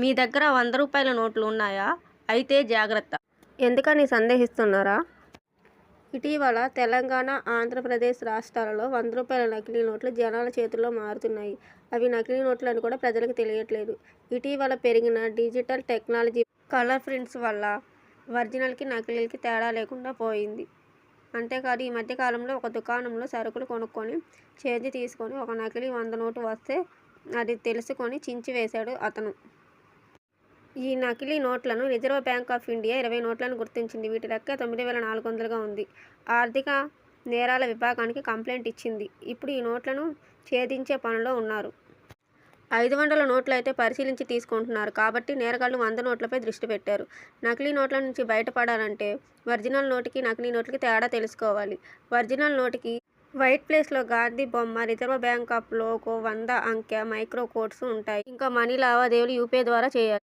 మీ దగ్గర రూ. 100 నోట్లు ఉన్నాయా? అయితే జాగ్రత్త! ఎందుకని సందేహిస్తున్నారా? ఇటీవల తెలంగాణ, ఆంధ్రప్రదేశ్ రాష్ట్రాలలో రూ. 100 నకిలీ నోట్లు జనాల చేతుల్లో మారుతున్నాయి. అవి నకిలీ నోట్లని కూడా ప్రజలకు తెలియట్లేదు. ఇటీవల పెరిగిన డిజిటల్ టెక్నాలజీ, కలర్ ప్రింట్స్ వల్ల ఒరిజినల్కి, నకిలీకి తేడా లేకుండా పోయింది. అంతేకాదు, ఈ మధ్యకాలంలో ఒక దుకాణంలో సరుకులు కొనుక్కొని చేంజ్ తీసుకొని ఒక నకిలీ 100 నోటు వస్తే అది తెలుసుకొని చించివేశాడు అతను. ఈ నకిలీ నోట్లను రిజర్వ్ బ్యాంక్ ఆఫ్ ఇండియా 20 నోట్లను గుర్తించింది. వీటి లెక్క 9400గా ఉంది. ఆర్థిక నేరాల విభాగానికి కంప్లైంట్ ఇచ్చింది. ఇప్పుడు ఈ నోట్లను ఛేదించే పనిలో ఉన్నారు. 500 నోట్లు అయితే పరిశీలించి తీసుకుంటున్నారు. కాబట్టి నేరగాళ్లు 100 నోట్లపై దృష్టి పెట్టారు. నకిలీ నోట్ల నుంచి బయటపడాలంటే ఒరిజినల్ నోటుకి, నకిలీ నోటుకి తేడా తెలుసుకోవాలి. ఒరిజినల్ నోటుకి వైట్ ప్లేస్లో గాంధీ బొమ్మ, రిజర్వ్ బ్యాంక్ ఆఫ్ లోగో, 100 అంకె మైక్రో కోడ్స్ ఉంటాయి. ఇంకా మనీ లావాదేవీలు యూపీఐ ద్వారా చేయాలి.